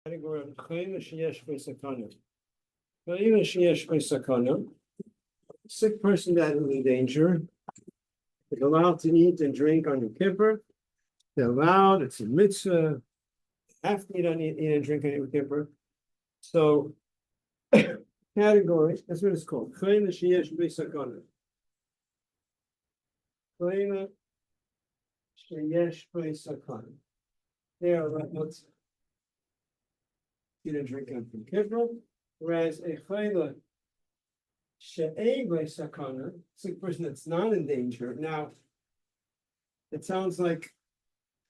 category of chayla sheyesh b'sakana. Chayla sheyesh b'sakana. Sick person that is in danger is allowed to eat and drink on Yom Kippur. They're allowed. It's a mitzvah. Have to eat and drink on Yom Kippur. So category. That's what it's called. Chayla sheyesh b'sakana. Chayla sheyesh b'sakana. They are allowed to eat and drink on Yom Kippur. Whereas a chayla she'ei b'sakana, sick person that's not in danger. Now, it sounds like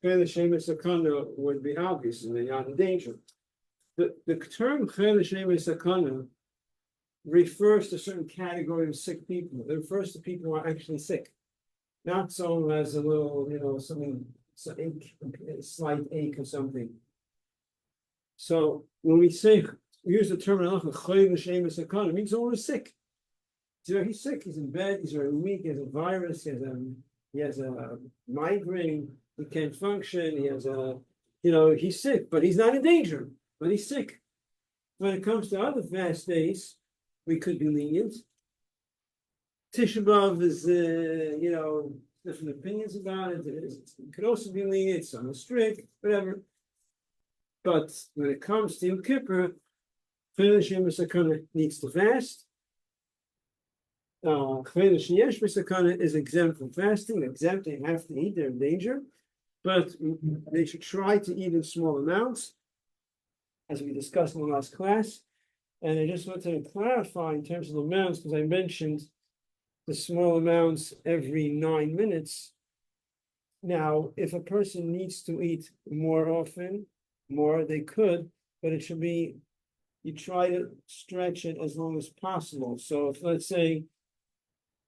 chayla she'ei b'sakana would be obvious and they're not in danger. The term chayla she'ei b'sakana refers to a certain category of sick people. It refers to people who are actually sick, not someone who has a little, something, a slight ache or something. So when we use the term chayla she'ei b'sakana, it means someone who's sick. He's sick. He's in bed. He's very weak. He has a virus. He has a migraine. He can't function. He has he's sick, but he's not in danger. But he's sick. When it comes to other fast days, we could be lenient. Tisha B'av is, different opinions about it. It could also be lenient. Some are strict, whatever. But when it comes to Yom Kippur, chayla she'ei b'sakana needs to fast. Chayla sheyesh b'sakana is exempt from fasting. Exempt, they have to eat. They're in danger, but they should try to eat in small amounts, as we discussed in the last class. And I just wanted to clarify in terms of the amounts, because I mentioned the small amounts every 9 minutes. Now, if a person needs to eat more often, they could, but it should be, you try to stretch it as long as possible. So if, let's say,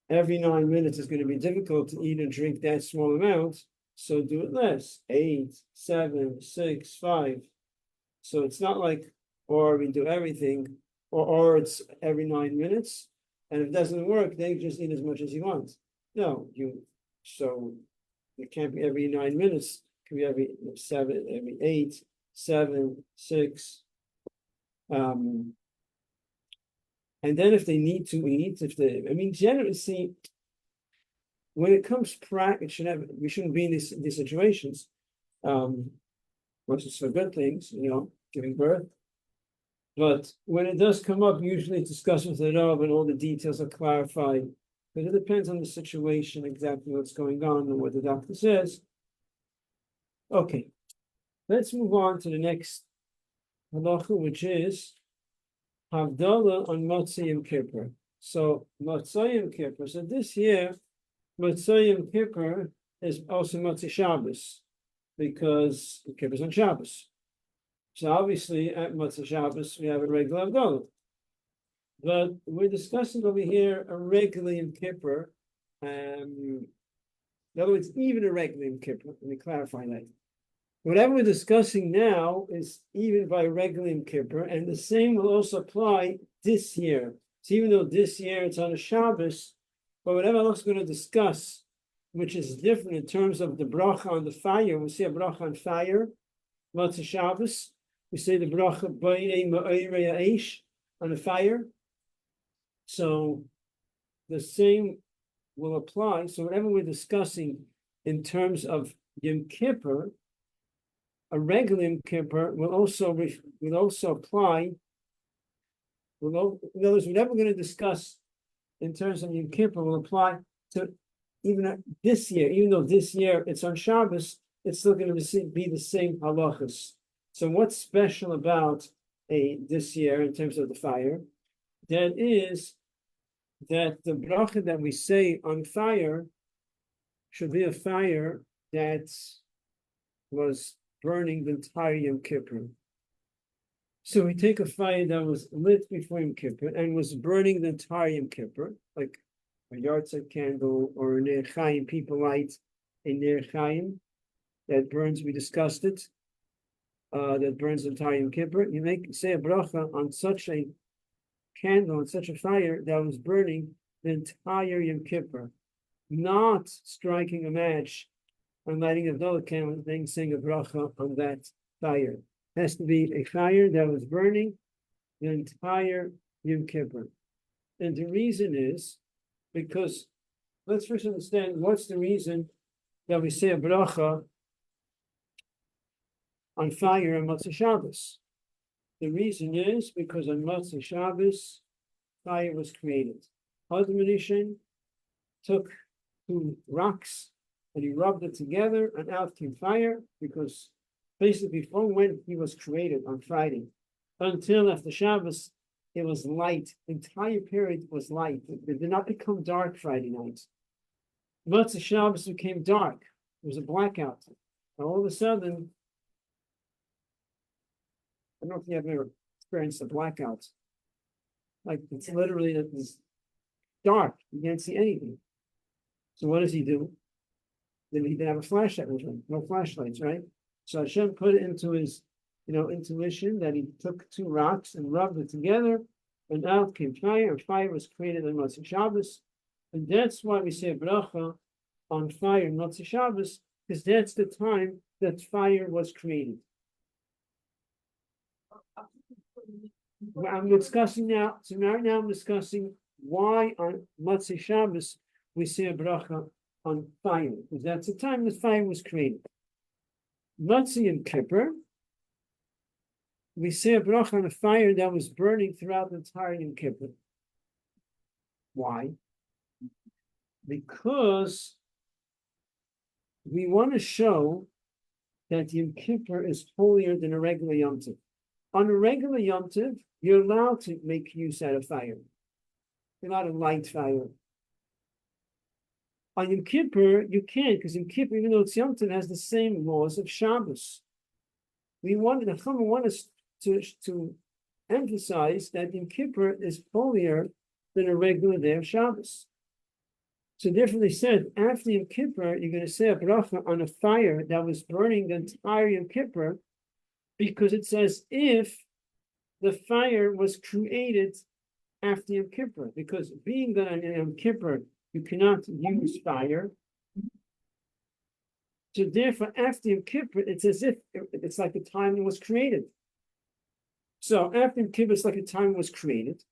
every 9 minutes is going to be difficult to eat and drink that small amount, so do it less. 8, 7, 6, 5. So it's not like, or we do everything, or it's every 9 minutes, and if it doesn't work, then you just eat as much as you want. No, so it can't be every 9 minutes. It can be every 7, every 8, 7, 6. And then if they need to eat, generally, see, when it comes we shouldn't be in these situations. Once it's for good things, giving birth. But when it does come up, usually it's discussed with the Rav and all the details are clarified. But it depends on the situation, exactly what's going on and what the doctor says. Okay, let's move on to the next halacha, which is Havdalah on Motzei Yom Kippur. So Motzei Yom Kippur. So this year, Motzei Yom Kippur is also Motzei Shabbos, because Yom Kippur is on Shabbos. So obviously at Motzei Shabbos we have a regular Havdalah. But we're discussing over here a regular Yom Kippur. In other words, even a regular Yom Kippur. Let me clarify that. Whatever we're discussing now is even by regular Yom Kippur, and the same will also apply this year. So even though this year it's on a Shabbos, but whatever Allah is going to discuss, which is different in terms of the bracha on the fire, we see a bracha on fire, Motzei Shabbos, we say the bracha B'nei Ma'orei Ha'esh on the fire. So the same will apply. So whatever we're discussing in terms of Yom Kippur, a regular Yom Kippur will also apply. In other words, whatever we're going to discuss in terms of Yom Kippur will apply to even this year. Even though this year it's on Shabbos, it's still going to be the same halachas. So what's special about this year in terms of the fire? That is that the bracha that we say on fire should be a fire that was burning the entire Yom Kippur. So we take a fire that was lit before Yom Kippur and was burning the entire Yom Kippur, like a yahrzeit candle or a Ner Chaim. People light a Ner Chaim that burns. We discussed it. That burns the entire Yom Kippur. You say a bracha on such a candle, on such a fire that was burning the entire Yom Kippur, not striking a match and lighting a Havdalah candle and saying a bracha on that fire. has to be a fire that was burning the entire Yom Kippur. And the reason is because, let's first understand what's the reason that we say a bracha on fire on Motzei Shabbos. The reason is because on Motzei Shabbos, fire was created. Hadam took two rocks and he rubbed it together and out came fire, because basically from when he was created on Friday until after Shabbos, it was light. The entire period was light. It did not become dark Friday night. Motzei Shabbos became dark. There was a blackout. And all of a sudden, I don't know if you have ever experienced a blackout. Like it's literally it's dark. You can't see anything. So what does he do? Then he didn't have a flashlight with him. No flashlights, right? So Hashem put it into his, intuition that he took two rocks and rubbed it together, and out came fire, and fire was created on Motzei Shabbos. And that's why we say bracha on fire in Motzei Shabbos, because that's the time that fire was created. I'm discussing now, so right now I'm discussing why on Motzei Shabbos we say a bracha on fire, because that's the time that fire was created. Motzei and Kippur, we say a bracha on a fire that was burning throughout the entire Yom Kippur. Why? Because we want to show that Yom Kippur is holier than a regular Yom Tov. On a regular Yom Tov, you're allowed to make use out of fire. You're allowed to light fire. On Yom Kippur, you can't, because Yom Kippur, even though it's Yom Tov, has the same laws of Shabbos. The Chacham want us to emphasize that Yom Kippur is holier than a regular day of Shabbos. So therefore they said, after Yom Kippur, you're going to say a bracha on a fire that was burning the entire Yom Kippur, because it says if the fire was created after Yom Kippur, because being that on Yom Kippur you cannot use fire, so therefore after Yom Kippur it's as if it's like the time it was created. So after Yom Kippur it's like the time it was created.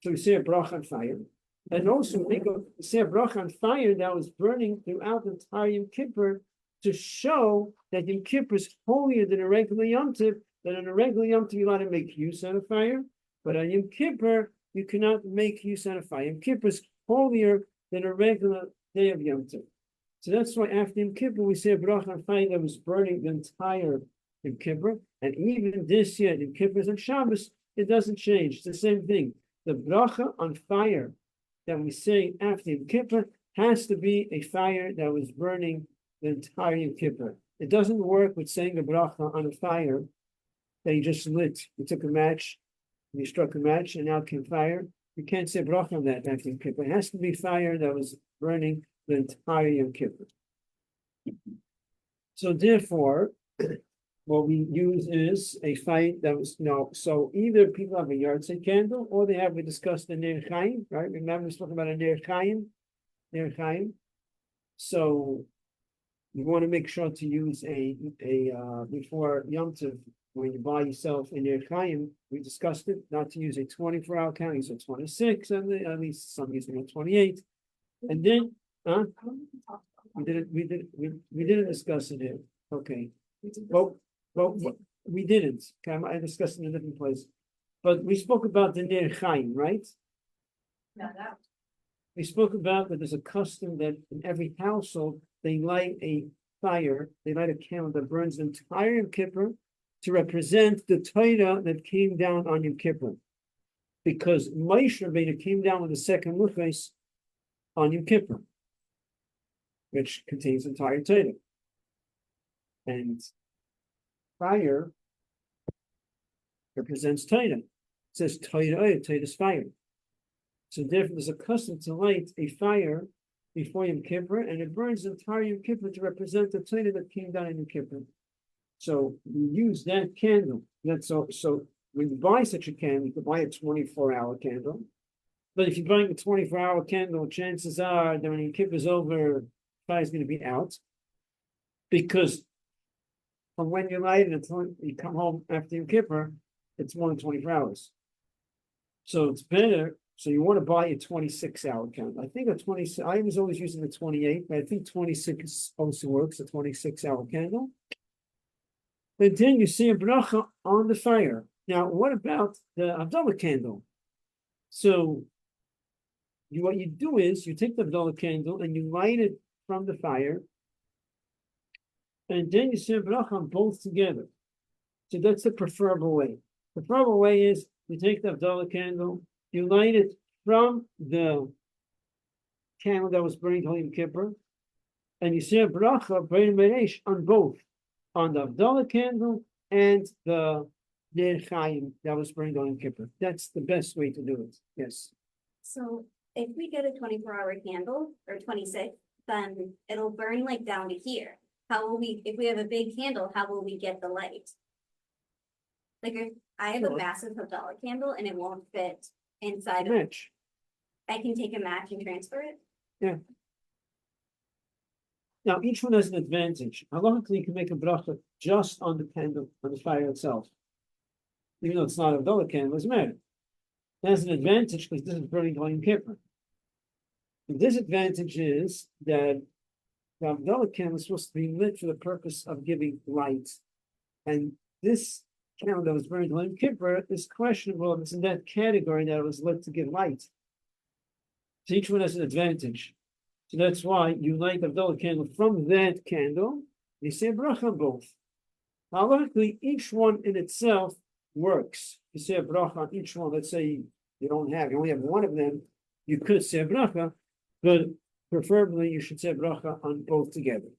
So we say a bracha on fire, and also we say a bracha on fire that was burning throughout the entire Yom Kippur, to show that Yom Kippur is holier than a regular Yom Tov, that on a regular Yom Tov you're allowed to make use out of fire, but on Yom Kippur you cannot make use out of fire. Yom Kippur is holier than a regular day of Yom Tov. So that's why after Yom Kippur we say a bracha on fire that was burning the entire Yom Kippur, and even this year Yom Kippur is on Shabbos, it doesn't change. It's the same thing. The bracha on fire that we say after Yom Kippur has to be a fire that was burning the entire Yom Kippur. It doesn't work with saying a bracha on a fire that you just lit. You took a match, you struck a match, and out came fire. You can't say bracha on that after Yom Kippur. It has to be fire that was burning the entire Yom Kippur. So therefore, what we use is a fire that was so either people have a yahrzeit candle, or we discussed the Ner Chaim, right? Remember we spoke about a Ner Chaim. So you want to make sure to use a before Yom Tov, when you buy yourself a Ner Chaim, we discussed it, not to use a 24-hour candle, use a 26, and at least some using a 28. And then we didn't discuss it here. Okay. Well, we didn't. Okay, I discussed it in a different place. But we spoke about the Ner Chaim, right? No. We spoke about that there's a custom that in every household they light a fire, they light a candle that burns the entire Yom Kippur to represent the Torah that came down on Yom Kippur. Because Moshe Rabbeinu came down with the second Luchos on Yom Kippur, which contains the entire Torah. And fire represents Torah. It says Torah's fire. So therefore there's a custom to light a fire before Yom Kippur, and it burns the entire Yom Kippur to represent the Torah that came down in Yom Kippur. So we use that candle. That's so when you buy such a candle, you can buy a 24-hour candle. But if you're buying a 24-hour candle, chances are that when Yom Kippur is over, the fire is going to be out. Because from when you light it until you come home after Yom Kippur, it's more than 24 hours. So it's better. So you want to buy a 26-hour candle. I think a 26, I was always using the 28, but I think 26 also works, a 26-hour candle. And then you see a bracha on the fire. Now, what about the Havdalah candle? So what you do is you take the Havdalah candle and you light it from the fire, and then you say a bracha on both together. So that's the preferable way. The preferable way is you take the Havdalah candle, you light it from the candle that was burning on Yom Kippur, and you say a bracha on both, on the Havdalah candle and the Ner Chaim that was burning on Yom Kippur. That's the best way to do it. Yes. So if we get a 24-hour candle or 26, then it'll burn like down to here. How will we, if we have a big candle, how will we get the light? Like if I have a massive Havdalah candle and it won't fit inside of it, Match. I can take a match and transfer it. Yeah. Now each one has an advantage. Halachically, you can make a bracha just on the candle, on the fire itself. Even though it's not a Havdalah candle, it's matter. It has an advantage because this is burning on Yom Kippur. The disadvantage is that the Havdalah candle is supposed to be lit for the purpose of giving light. And this candle that was burned on Yom Kippur is questionable if it's in that category that it was lit to give light. So each one has an advantage. So that's why you light the Havdalah candle from that candle, you say a bracha on both. Halachically, each one in itself works. You say a bracha on each one. Let's say you only have one of them, you could say a bracha, but preferably you should say a bracha on both together.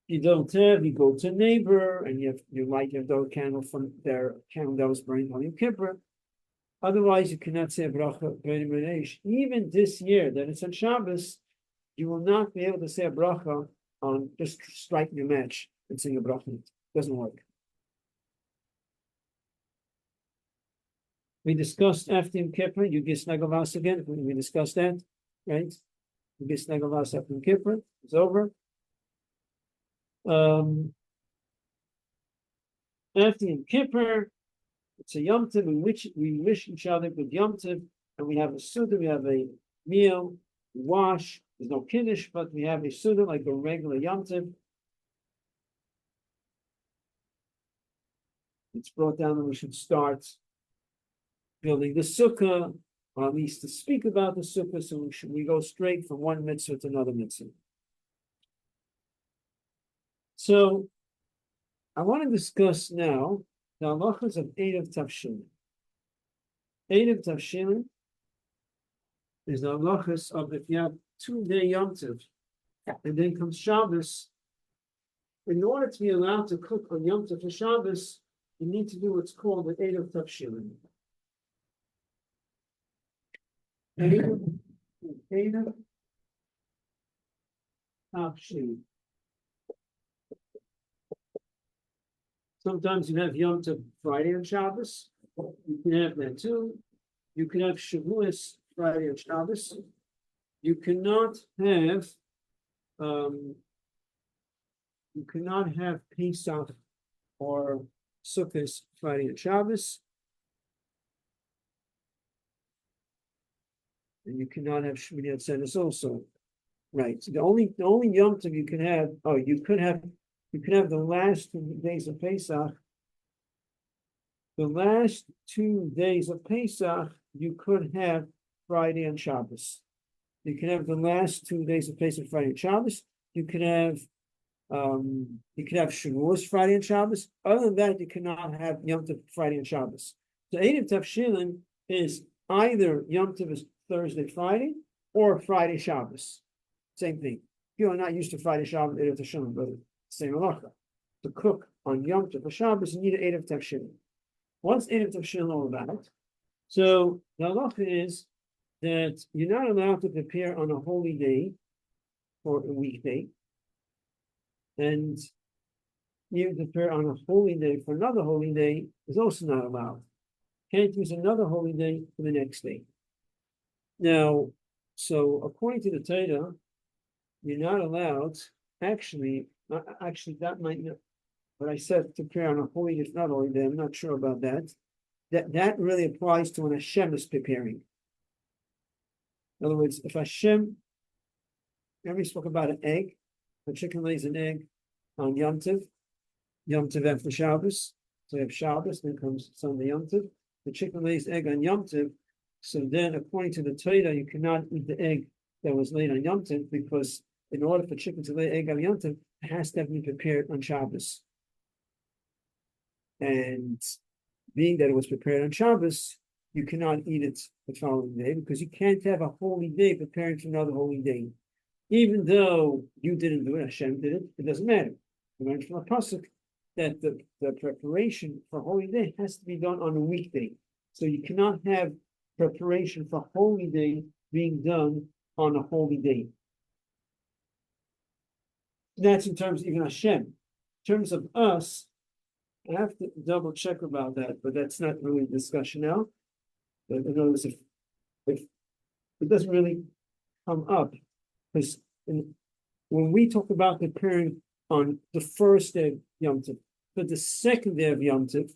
You don't have, you go to a neighbor and you light your Havdalah candle from their candle that was burning on Yom Kippur. Otherwise, you cannot say a bracha b'nei b'neish. Even this year that it's on Shabbos, you will not be able to say a bracha on just striking a match and sing a bracha. It doesn't work. We discussed after Yom Kippur, you get Snagavas again. We discussed that, right? You get Snagavas after Yom Kippur. It's over. After Yom Kippur, it's a Yom Tov in which we wish each other good Yom Tov, and we have a Suda, we have a meal, we wash. There's no Kiddush, but we have a Suda like a regular Yom Tov. It's brought down that we should start building the sukkah, or at least to speak about the sukkah, so we go straight from one mitzvah to another mitzvah. So I want to discuss now the halachas of Eid of Tavshilin. Eid of Tavshilin is the halachas of if you have 2-day Yom Tov, and then comes Shabbos. In order to be allowed to cook on Yom Tov for Shabbos, you need to do what's called the Eid of Tavshilin. Eid of Tavshilin. Sometimes you have Yom Tov Friday and Shabbos. You can have that too. You can have Shavuos Friday and Shabbos. You cannot have Pesach or Sukkot Friday and Shabbos. And you cannot have Shmini Atzeres also. Right. So the only Yom Tov you can have, you could have the last 2 days of Pesach. The last 2 days of Pesach, you could have Friday and Shabbos. You can have the last 2 days of Pesach, Friday and Shabbos. You can have Shavuos Friday and Shabbos. Other than that, you cannot have Yom Tov Friday and Shabbos. So Eid of Tavshilin is either Yom Tov is Thursday, Friday, or Friday, Shabbos. Same thing. People are not used to Friday, Shabbos, Eid of Tavshilin, but same halacha. To cook on Yom Tov for Shabbos, you need an Eid of Tavshilin. What's Eid of Tavshilin all about? So the halacha is that you're not allowed to prepare on a holy day or a weekday, and you prepare on a holy day for another holy day is also not allowed. Can't use another holy day for the next day. Now, so according to the Torah, you're not allowed. Actually, Actually, that might not, but I said to prepare on a holy, if not holy day, I'm not sure about that. That really applies to when Hashem is preparing. In other words, if Hashem, remember we spoke about an egg, a chicken lays an egg on Yom Tov after Shabbos. So you have Shabbos, then comes Sunday Yom Tov. The chicken lays egg on Yom Tov. So then, according to the Torah, you cannot eat the egg that was laid on Yom Tov because in order for chicken to lay egg on Yom Tov, it has to have been prepared on Shabbos. And being that it was prepared on Shabbos, you cannot eat it the following day because you can't have a holy day preparing for another holy day. Even though you didn't do it, Hashem did it, it doesn't matter. We learned from a pasuk that the preparation for holy day has to be done on a weekday. So you cannot have preparation for holy day being done on a holy day. That's in terms of even Hashem. In terms of us, I have to double check about that, but that's not really a discussion now. But in other words, if it doesn't really come up, because when we talk about preparing on the first day of Yom Tov, but the second day of Yom Tov,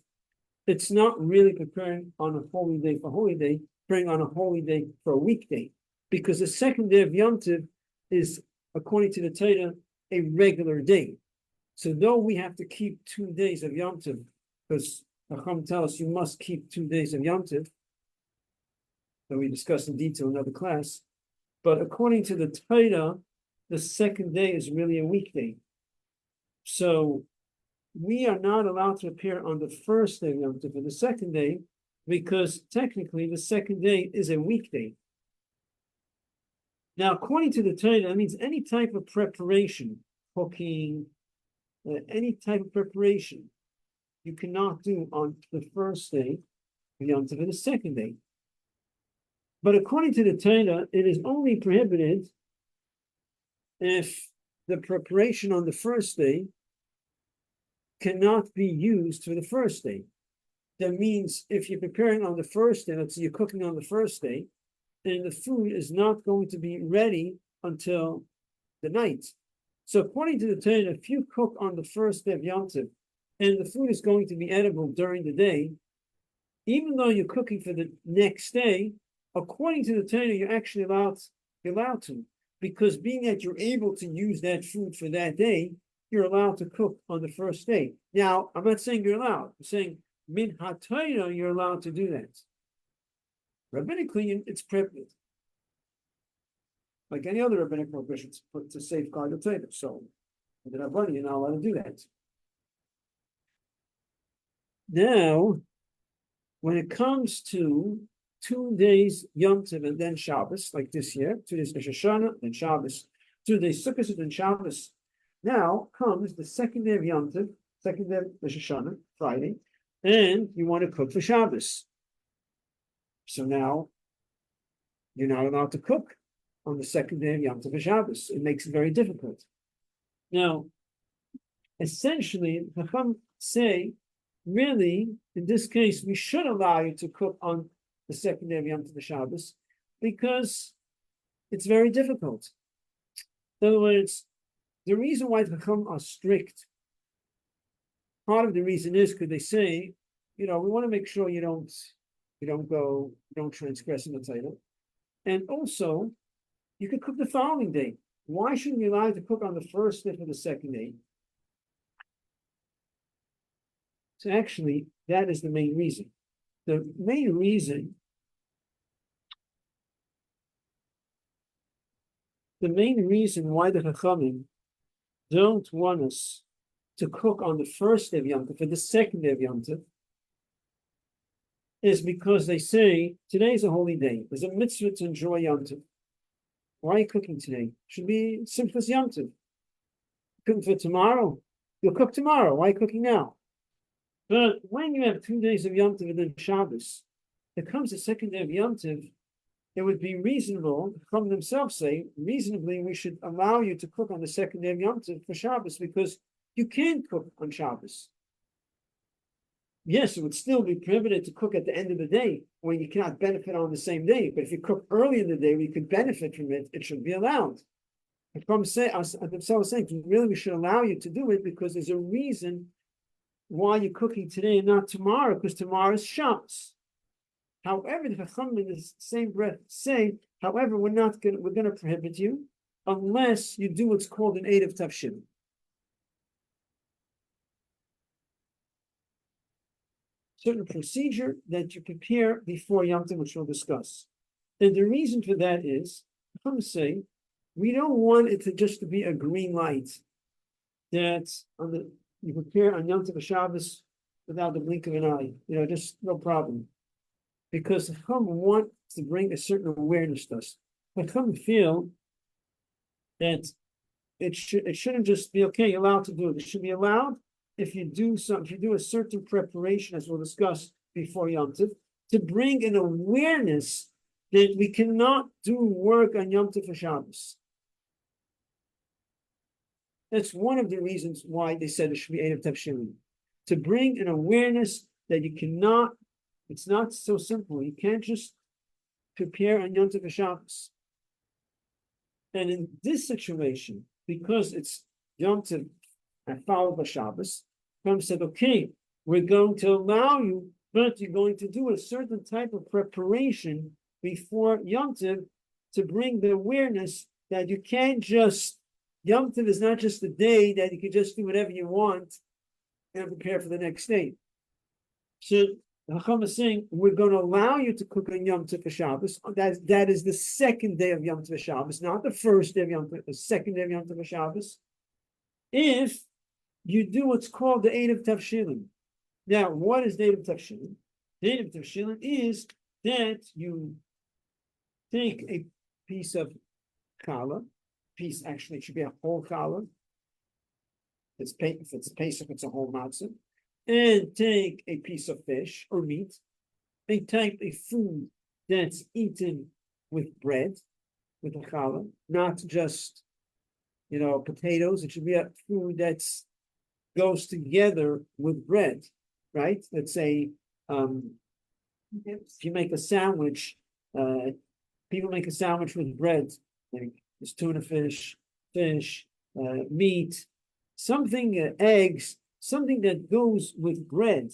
it's not really preparing on a holy day for holy day, preparing on a holy day for a weekday, because the second day of Yom Tov is, according to the Torah, a regular day. So though we have to keep 2 days of Yom Tov, because Chacham tells us you must keep 2 days of Yom Tov, that we discussed in detail in another class, but according to the Torah, the second day is really a weekday. So we are not allowed to appear on the first day of Yom Tov for the second day, because technically the second day is a weekday. Now, according to the Torah, that means any type of preparation, cooking, any type of preparation, you cannot do on the first day of Yom Tov and the second day. But according to the Torah, it is only prohibited if the preparation on the first day cannot be used for the first day. That means if you're preparing on the first day, let's say you're cooking on the first day, and the food is not going to be ready until the night. So according to the Torah, if you cook on the first day of Yom Tov, and the food is going to be edible during the day, even though you're cooking for the next day, according to the Torah, you're actually allowed to, because being that you're able to use that food for that day, you're allowed to cook on the first day. Now, I'm not saying you're allowed. I'm saying min ha-Torah, you're allowed to do that. Rabbinically, it's prohibited. Like any other rabbinic prohibition to safeguard the Torah. So, with the Rabbani, you're not allowed to do that. Now, when it comes to 2 days Yom Tov and then Shabbos, like this year, 2 days Rosh Hashanah, then Shabbos, 2 days Sukkot, then Shabbos. Now comes the second day of Yom Tov, second day of Rosh Hashanah, Friday, and you want to cook for Shabbos. So now you're not allowed to cook on the second day of Yom Tov for Shabbos. It makes it very difficult. Now, essentially, Chacham say, really, in this case, we should allow you to cook on the second day of Yom Tov Shabbos, because it's very difficult. In other words, the reason why the Chacham are strict, part of the reason is because they say, we want to make sure you don't transgress in the Torah. And also, you could cook the following day. Why shouldn't you allow you to cook on the first day for the second day? So actually, that is the main reason. The main reason why the Chachamim don't want us to cook on the first day of Yom Tov for the second day of Yom Tov is because they say today is a holy day. There's a mitzvah to enjoy Yom Tov. Why are you cooking today? Should be simple as Yom Tov. Cooking for tomorrow? You'll cook tomorrow. Why are you cooking now? But when you have 2 days of Yom Tov and then Shabbos, there comes the second day of Yom Tov, it would be reasonable, from themselves say, reasonably we should allow you to cook on the second day of Yom Tov for Shabbos, because you can cook on Shabbos. Yes, it would still be prohibited to cook at the end of the day when you cannot benefit on the same day. But if you cook early in the day where you could benefit from it, it should be allowed. If I'm saying, I was saying, really, we should allow you to do it because there's a reason why you're cooking today and not tomorrow, because tomorrow is Shabbos. However, the Chacham in the same breath say, however, we're gonna prohibit you unless you do what's called an Eid of Tavshil. Certain procedure that you prepare before Yom Tov, which we'll discuss. And the reason for that is, I'm saying, we don't want it to just to be a green light that you prepare on Yom Tov Shabbos without the blink of an eye. Just no problem. Because the Chacham want to bring a certain awareness to us. The Chacham feel that it shouldn't just be okay, you're allowed to do it. It should be allowed if you do a certain preparation, as we'll discuss before Yom Tov, to bring an awareness that we cannot do work on Yom Tov for Shabbos. That's one of the reasons why they said it should be Eid Tavshilin. To bring an awareness that you cannot, it's not so simple. You can't just prepare on Yom Tov for Shabbos. And in this situation, because it's Yom Tov and followed by Shabbos, Ram said, okay, we're going to allow you, but you're going to do a certain type of preparation before Yom Tov to bring the awareness that you can't just, Yom Tov is not just a day that you can just do whatever you want and prepare for the next day. So the Chacham is saying, we're going to allow you to cook on Yom Tov for Shabbos. That is the second day of Yom Tov for Shabbos, not the first day of Yom Tov, the second day of Yom Tov for Shabbos. If you do what's called the Eid of Tavshilin. Now, what is the Eid of Tavshilin? The Eid of Tavshilin is that you take a piece of challah, actually it should be a whole challah. If it's Pesach, it's a whole matzah. And take a piece of fish or meat, and take a food that's eaten with bread, with a challah, not just, potatoes. It should be a food that's goes together with bread, right? Let's say, if you make a sandwich, people make a sandwich with bread, like there's tuna fish, meat, something, eggs, something that goes with bread,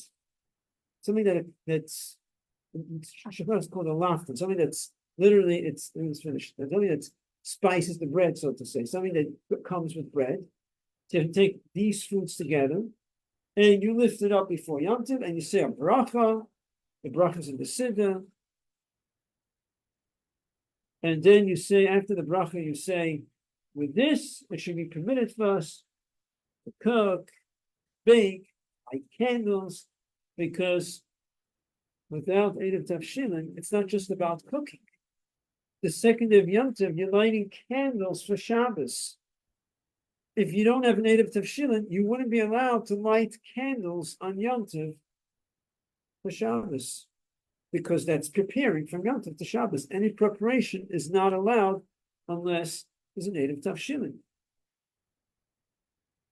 something that's Shabbat called a lafton, something that's literally, it's finished, something that spices the bread, so to say, something that comes with bread. To take these foods together, and you lift it up before Yom Tov, and you say a bracha. The bracha is in the siddur, and then you say after the bracha, you say, with this, it should be permitted for us to cook, bake, light candles, because without Eid of Tavshilin, it's not just about cooking. The second day of Yom Tov, you're lighting candles for Shabbos. If you don't have an Eid of Tavshilin, you wouldn't be allowed to light candles on Yom Tov for Shabbos, because that's preparing from Yom Tov to Shabbos. Any preparation is not allowed unless there's an Eid of Tavshilin.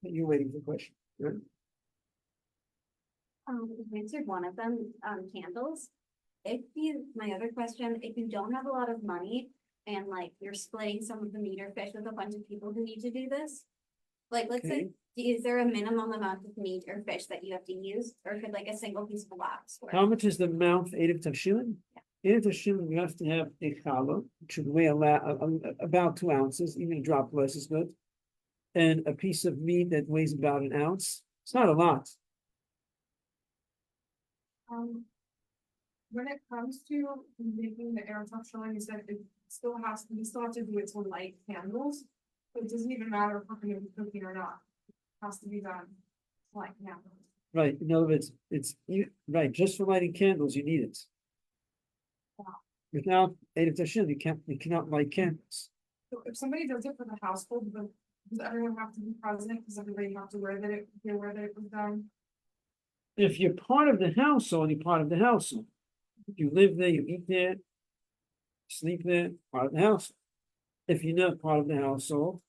You're waiting for the question, right? You answered one of them, candles. My other question, if you don't have a lot of money and you're splitting some of the meat or fish with a bunch of people who need to do this, let's say, is there a minimum amount of meat or fish that you have to use, or could a single piece of wax work? How much is the amount for Eid of Tavshilin? Eid of Tavshilin, you have to have a challah, which should weigh about 2 ounces, even a drop less is good, and a piece of meat that weighs about 1 ounce. It's not a lot. When it comes to making the air tavshilin, you said you still have to do it to light candles. It doesn't even matter if we're going to be cooking or not. It has to be done like candles. Right. In other words, right. Just for lighting candles, you need it. Wow. Without Eid of Tavshilin, you cannot light candles. So if somebody does it for the household, does everyone have to be present? Does everybody have to aware that it was done? If you're part of the household, you're part of the household. You live there, you eat there, sleep there, part of the household. If you're not part of the household,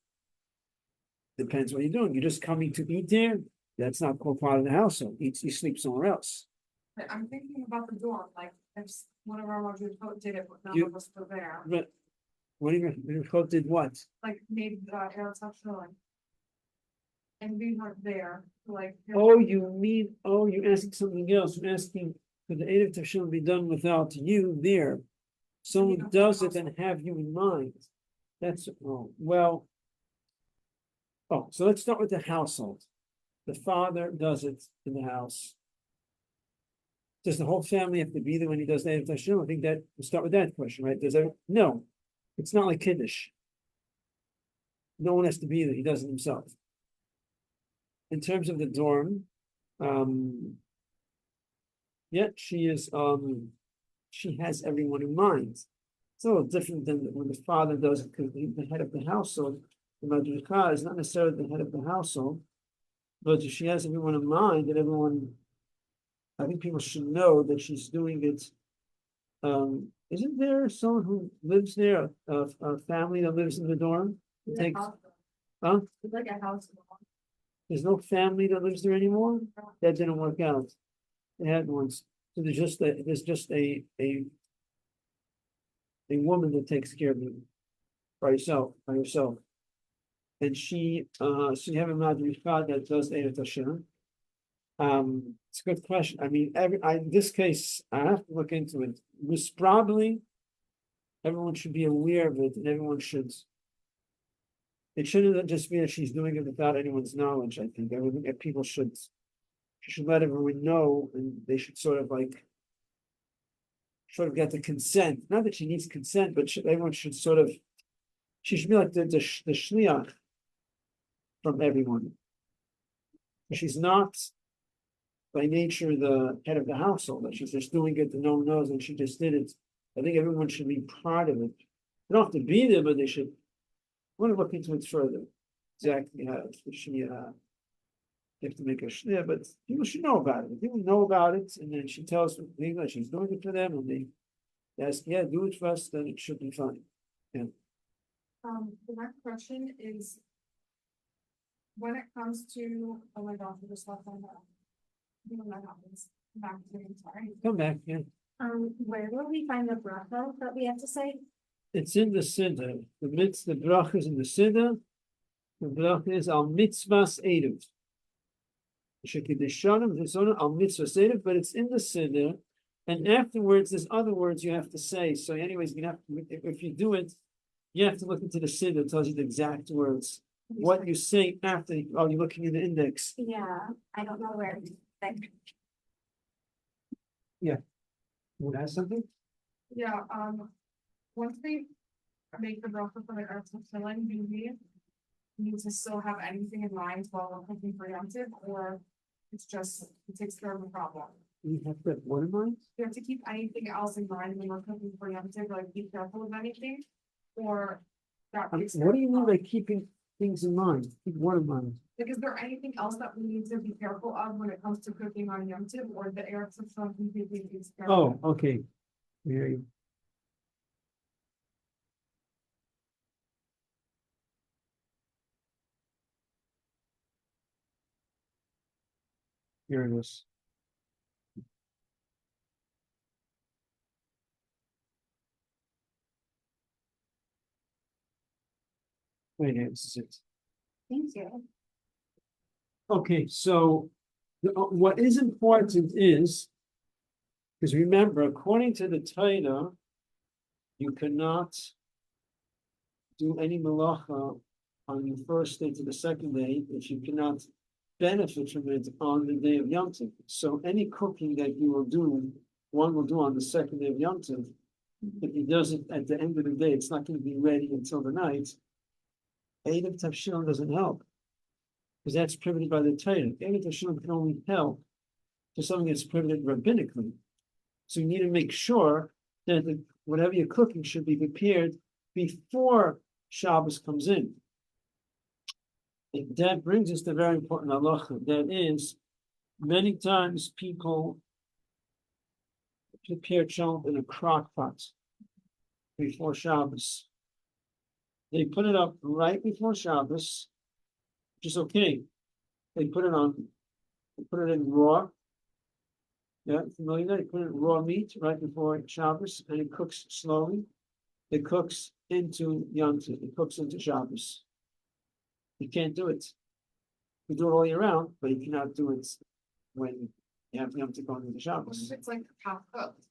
depends what you're doing. You're just coming to eat there. That's not called part of the household. You sleep somewhere else. But I'm thinking about the dorm. If one of our mothers did it, but none of us were there. But What do you mean, Minchot did what? like made Eretz Shloim. And we weren't there, like. Oh, you're asking something else, you're asking, could the Erev Tavshilin be done without you there? Someone does it and have you in mind. That's, oh, well. Oh, so let's start with the household. The father does it in the house. Does the whole family have to be there when he does the Erev Tavshilin? I think that, we'll start with that question, right? No, it's not like Kiddush. No one has to be there, he does it himself. In terms of the dorm, yeah, she has everyone in mind. It's a little different than when the father does it, because the head of the household, the madrika is not necessarily the head of the household, but she has everyone in mind, and everyone, I think people should know that she's doing it. Isn't there someone who lives there, a family that lives in the dorm? It's Takes, Huh? It's like a house. there's no family that lives there anymore? That didn't work out. They had once. So there's just a woman that takes care of you by herself. And she so you have a madrika that does Erev Tashina. It's a good question. I mean, in this case, I have to look into it. This probably everyone should be aware of it, and everyone should. It shouldn't just be that she's doing it without anyone's knowledge. I think people should. She should let everyone know, and they should sort of get the consent. Not that she needs consent, but everyone should sort of. She should be like the shliach from everyone. She's not by nature the head of the household. That she's just doing it and no one knows, and she just did it. I think everyone should be part of it. They don't have to be there, but they should. I want to look into it further. Exactly how she you have to make a shliach, but people should know about it. People know about it, and then she tells them that she's doing it for them, and they ask, yeah, do it for us, then it should be fine. Yeah. The next question is. When it comes to, oh my gosh, I just left my head. When that happens, back to me, sorry. Come back, yeah. Where will we find the bracha that we have to say? It's in the siddur. The bracha is in the siddur. The bracha is al mitzvahs eruv. Shekidishanim v'zonim al mitzvahs eruv, but it's in the siddur. And afterwards, there's other words you have to say. So, anyways, if you do it, you have to look into the siddur. It tells you the exact words. What you say after, you're looking in the index. Yeah, I don't know where. You want to ask something? Yeah, once we make the bracha for the Eretz Shloim, do we need to still have anything in mind while we're cooking for Yom Tov, or it takes care of the problem? You have to have what in mind? We have to keep anything else in mind when we're cooking for Yom Tov, like be careful of anything, or that takes care What of do you the mean by problem? keeping things in mind? Keep what in mind? Like, is there anything else that we need to be careful of when it comes to cooking on Yom Tov, or the Eretz Shloim completely takes care of it? Oh, okay. Here you. Here it is. Wait, this is it. Thank you. Okay, so what is important is, because remember, according to the Torah, you cannot do any malacha on your first day to the second day if you cannot benefit from it on the day of Yom Tov. So any cooking that you will do, one will do on the second day of Yom Tov. If he does it at the end of the day, it's not going to be ready until the night. Erev Tavshilin doesn't help, because that's prohibited by the Torah. Erev Tavshilin can only help to something that's prohibited rabbinically. So you need to make sure that whatever you're cooking should be prepared before Shabbos comes in. And that brings us to a very important halacha. That is, many times people prepare challah in a crock pot before Shabbos. They put it up right before Shabbos, which is okay. They put it in raw. Yeah, familiar? They put it in raw meat right before Shabbos, and it cooks slowly. It cooks into Yom Tov, it cooks into Shabbos. You can't do it. You do it all year round, but you cannot do it when you have Yom Tov going into What Shabbos. if it's like half cooked?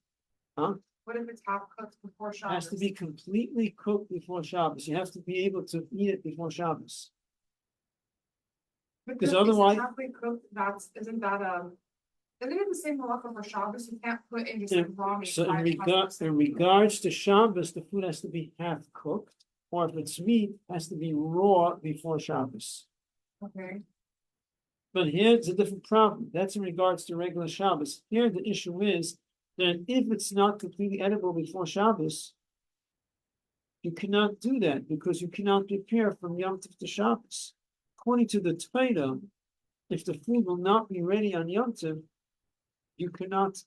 Huh? What if it's half cooked before It has Shabbos? to be completely cooked before Shabbos. You have to be able to eat it before Shabbos. But 'cause is it otherwise- halfway cooked, isn't it the same halacha for Shabbos? You can't put in just In- like raw meat. So in right? It has to be regards to Shabbos, the food has to be half cooked, or if it's meat, it has to be raw before Shabbos. Okay, But here's a different problem. That's in regards to regular Shabbos. Here, the issue is that if it's not completely edible before Shabbos, you cannot do that because you cannot prepare from Yom Tov to Shabbos. According to the Torah, if the food will not be ready on Yom Tov, you cannot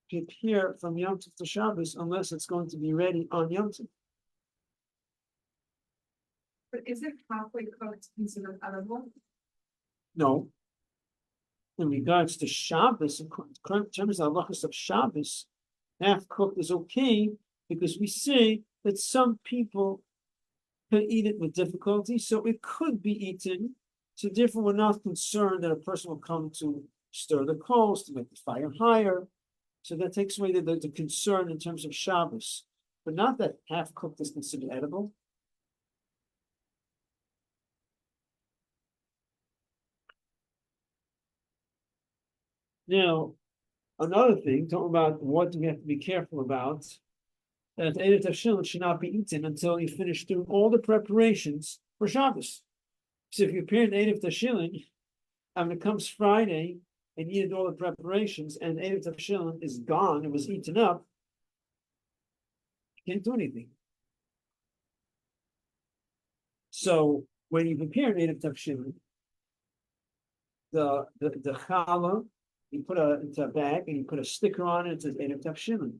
prepare from Yom Tov to Shabbos unless it's going to be ready on Yom Tov. but is it halfway cooked considered edible? No. In regards to Shabbos, in terms of halachas of Shabbos, half cooked is okay because we say that some people can eat it with difficulty, so it could be eaten. So therefore, we're not concerned that a person will come to stir the coals to make the fire higher. So that takes away the concern in terms of Shabbos, but not that half cooked is considered edible. Now, another thing, talking about what do we have to be careful about, that the Erev Tavshilin should not be eaten until you finish doing all the preparations for Shabbos. So if you prepare an Erev Tavshilin, and when it comes Friday, and you did all the preparations, and Erev Tavshilin is gone, it was eaten up, you can't do anything. So when you prepare an Erev Tavshilin, the challah, you put into a bag and you put a sticker on it, it says Erev Tavshilin.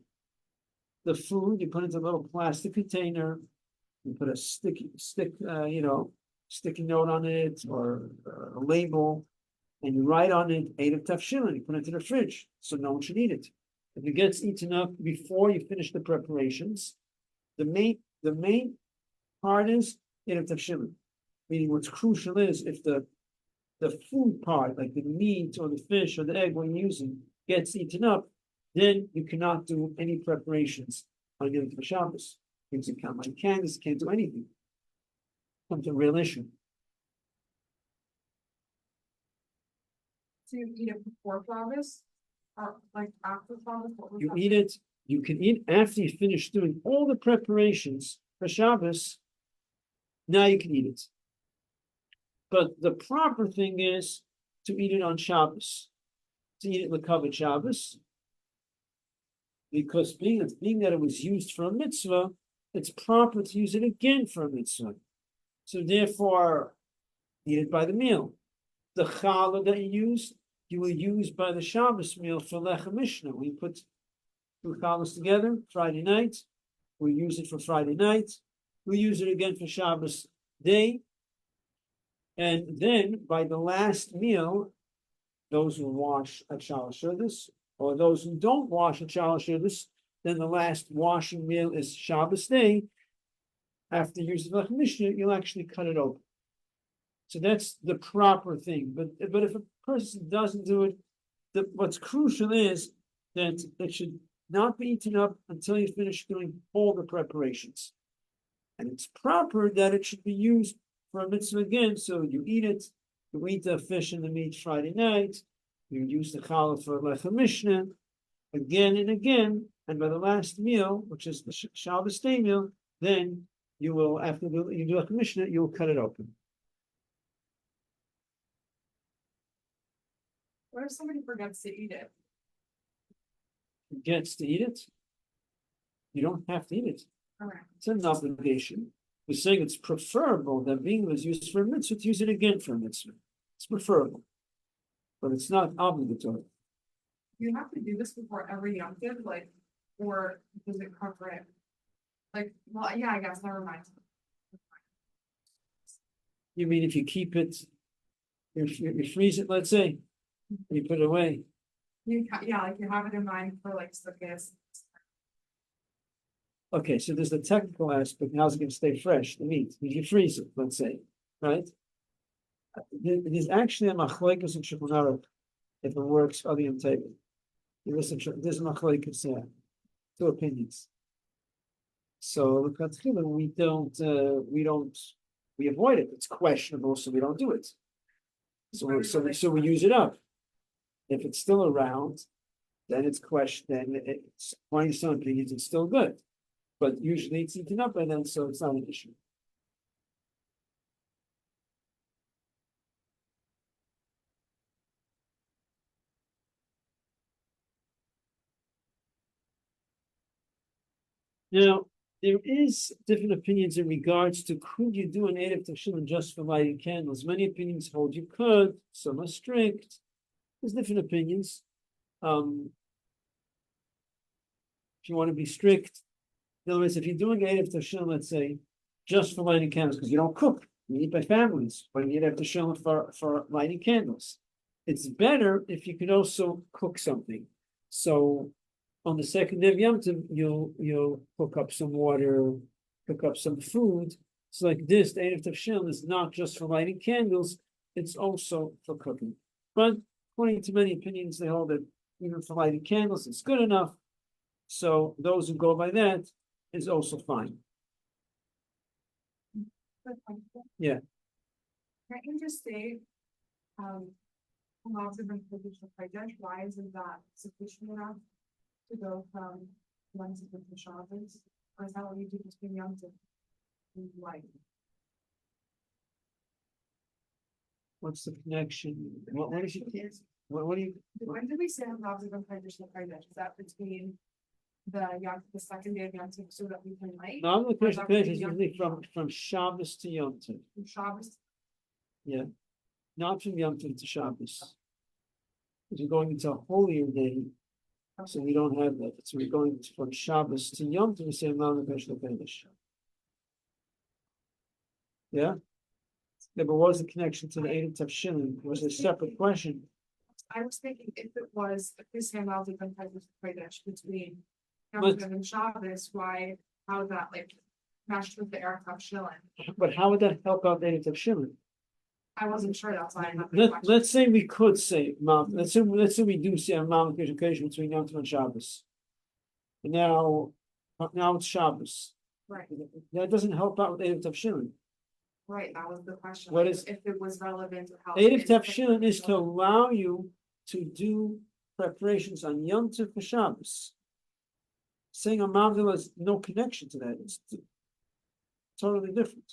The food, you put into a little plastic container, you put a sticky note on it or a label, and you write on it Erev Tavshilin, you put it in the fridge, so no one should eat it. If it gets eaten up before you finish the preparations, the main part is Erev Tavshilin. Meaning what's crucial is if the food part, like the meat or the fish or the egg we're using, gets eaten up, then you cannot do any preparations on Yom Tov Shabbos. You can't light candles, can't do anything. Comes a real issue. Do you eat it before Shabbos? Or like after Shabbos? What was You that? eat it, you can eat after you finish doing all the preparations for Shabbos. Now you can eat it. But the proper thing is to eat it on Shabbos, to eat it L'kavod Shabbos, because being that it was used for a mitzvah, it's proper to use it again for a mitzvah. So therefore, eat it by the meal. The challah that you will use by the Shabbos meal for Lechem Mishnah. We put two challahs together Friday night. We use it for Friday night. We use it again for Shabbos day. And then by the last meal, those who wash at Shalosh Shabbos, or those who don't wash at Shalosh Shabbos, then the last washing meal is Shabbos day. After using Lechem Mishnah, you'll actually cut it open. So that's the proper thing. But if a person doesn't do it, what's crucial is that it should not be eaten up until you finish doing all the preparations. And it's proper that it should be used for a mitzvah again. So you eat it, you eat the fish and the meat Friday night, you use the challah for Lechem Mishnah again and again, and by the last meal, which is the Shabbos day meal, then you will, after you do Lechem Mishnah, you will cut it open. What if somebody forgets to eat it? Gets to eat it, you don't have to eat it. Correct. It's an obligation. We're saying it's preferable that being was used for a mitzvah to use it again for a mitzvah. It's preferable, but it's not obligatory. You have to do this before every Yom Tov, like, or does it cover it? Like, well, yeah, I guess, never mind. You mean if you keep it, you freeze it, let's say, and you put it away. Yeah, like you have it in mind for like sukkahs. Okay, so there's the technical aspect, how's it gonna stay fresh, the meat, if you freeze it, let's say, right? There's actually a machlokes in Shulchan Aruch, if it works on the table. There's a machlokes, two opinions. So we avoid it, it's questionable, so we don't do it. So we use it up. If it's still around, then it's then it's according to some opinions, it's still good. But usually it's eaten up by then, so it's not an issue. Now, there is different opinions in regards to could you do an Erev Tavshilin just for lighting candles? Many opinions hold you could, some are strict. There's different opinions. If you want to be strict, in other words, if you're doing Erev Tavshilin, let's say, just for lighting candles, because you don't cook, you eat by families, but you Erev Tavshilin for lighting candles. It's better if you can also cook something. So on the second day of Yom Tov, you'll cook up some water, cook up some food. So like this, the Erev Tavshilin is not just for lighting candles, it's also for cooking. But according to many opinions, they hold that even for lighting candles, it's good enough. So those who go by that is also fine. Yeah. Can't you just say, lots of information project, why isn't that sufficient enough to go from one to the Shabbos? Or is that what you do between Yom Tov and light? What's the connection? What is it? What do you? When did we say lots of information project? Is that between the second day of Yom Tov so that we can light? No, the Or is question that is Yom usually Tov? from Shabbos to Yom Tov. From Shabbos? Yeah, not from Yom Tov to Shabbos. Because we're going into a holier day, so we don't have that. So we're going from Shabbos to Yom Tov. We say Ma'am Finish. Yeah. Yeah, but what was the connection to the Erev Tavshilin? Was it a separate question? I was thinking if it was a Christian lots of project between Yom But- Tov and Shabbos, how that like matched with the Erev Tavshilin? But how would that help out the Erev Tavshilin? I wasn't sure, that's why I had the question. Let's say we could say Mount. Let's say we do say a Mount education between Yom Tov and Shabbos. And now it's Shabbos. Right, That doesn't help out with Erev Tavshilin. right, that was the question. What like, is- if it was relevant to how. Erev Tavshilin is to allow you to do preparations on Yom Tov for Shabbos. Saying a Mount has no connection to that. It's totally different.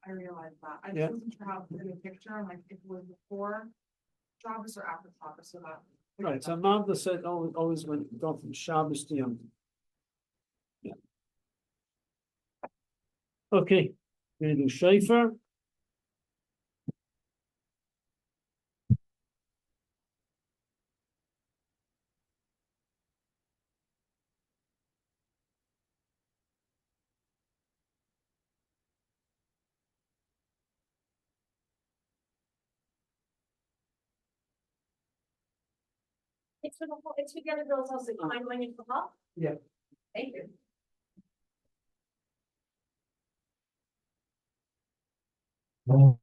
I realized that. I Yeah. just wasn't sure how to put in a picture, like if it was before Shabbos or after Shabbos, so that. Right, so Mount said always went go from Shabbos to Yom Tov. Yeah. Okay, we're gonna do Shofar. It's together, girls also, mind when you come up? Yeah. Thank you. Oh.